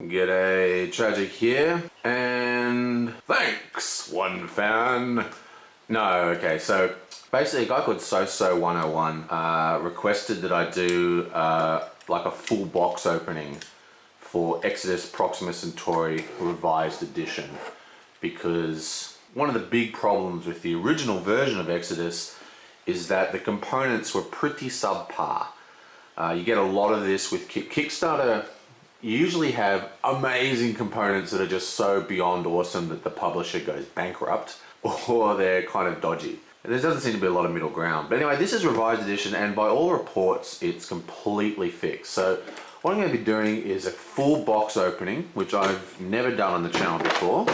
G'day, Tragic here, and thanks, one fan. No, okay, so basically a guy called So101 requested that I do like a full box opening for Exodus Proxima Centauri Revised Edition, because one of the big problems with the original version of Exodus is that the components were pretty subpar. You get a lot of this with Kickstarter. You usually have amazing components that are just so beyond awesome that the publisher goes bankrupt, or they're kind of dodgy. And there doesn't seem to be a lot of middle ground. But anyway, this is revised edition, and by all reports, it's completely fixed. So what I'm going to be doing is a full box opening, which I've never done on the channel before.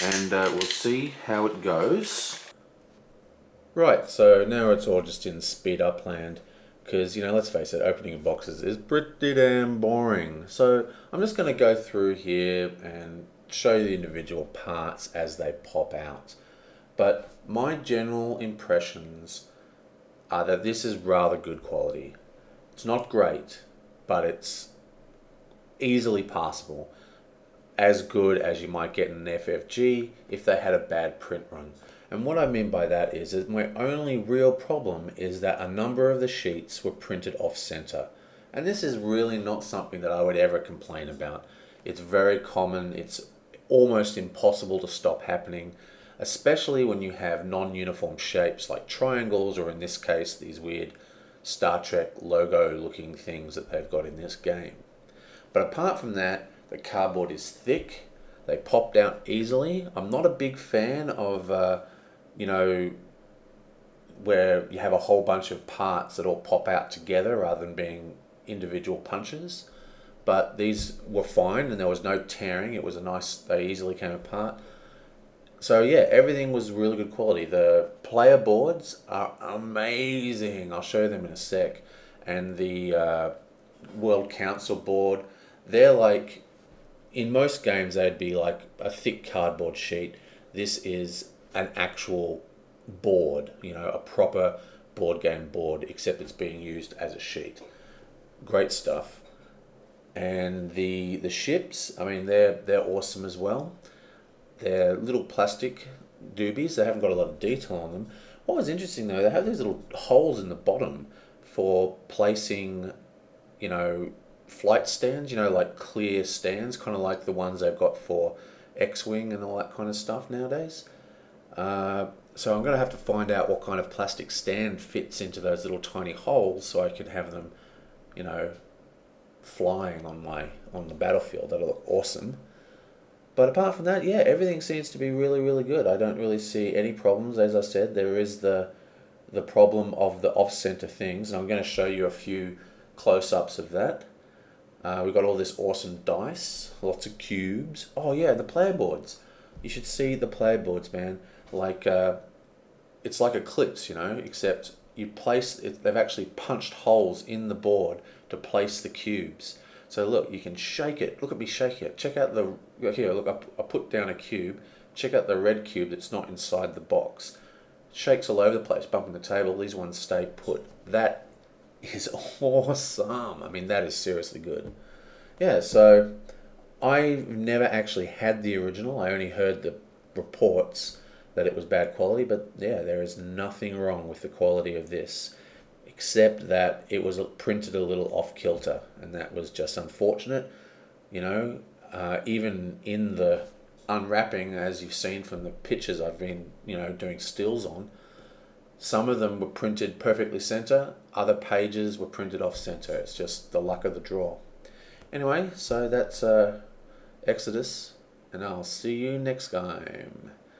And we'll see how it goes. Right, so now it's all just in speed up land. Because, let's face it, opening boxes is pretty damn boring. So I'm just going to go through here and show you the individual parts as they pop out. But my general impressions are that this is rather good quality. It's not great, but it's easily passable. As good as you might get in an FFG if they had a bad print run. And what I mean by that is that my only real problem is that a number of the sheets were printed off center. And this is really not something that I would ever complain about. It's very common, it's almost impossible to stop happening, especially when you have non-uniform shapes like triangles, or in this case, these weird Star Trek logo looking things that they've got in this game. But apart from that, the cardboard is thick, they popped out easily. I'm not a big fan of where you have a whole bunch of parts that all pop out together rather than being individual punches. But these were fine and there was no tearing. It was they easily came apart. So yeah, everything was really good quality. The player boards are amazing. I'll show them in a sec. And the World Council board, they're like, in most games they'd be like a thick cardboard sheet. This is an actual board, a proper board game board, except it's being used as a sheet. Great stuff. And the ships, they're awesome as well. They're little plastic doobies. They haven't got a lot of detail on them. What was interesting though, they have these little holes in the bottom for placing, flight stands, like clear stands, kind of like the ones they've got for X-Wing and all that kind of stuff nowadays. So I'm going to have to find out what kind of plastic stand fits into those little tiny holes so I can have them, flying on the battlefield. That'll look awesome. But apart from that, yeah, everything seems to be really, really good. I don't really see any problems. As I said, there is the problem of the off-center things, and I'm going to show you a few close-ups of that. We've got all this awesome dice, lots of cubes. Oh yeah, the player boards. You should see the player boards, man. Like it's like Eclipse, except you place it. They've actually punched holes in the board to place the cubes. So look, you can shake it. Look at me shake it. Check out here. Look, I put down a cube. Check out the red cube that's not inside the box. Shakes all over the place, bumping the table. These ones stay put. That is awesome. That is seriously good. Yeah, so I've never actually had the original. I only heard the reports that it was bad quality, but yeah, there is nothing wrong with the quality of this, except that it was printed a little off kilter, and that was just unfortunate. Even in the unwrapping, as you've seen from the pictures I've been, doing stills on, some of them were printed perfectly center, other pages were printed off center. It's just the luck of the draw. Anyway, so that's Exodus, and I'll see you next time.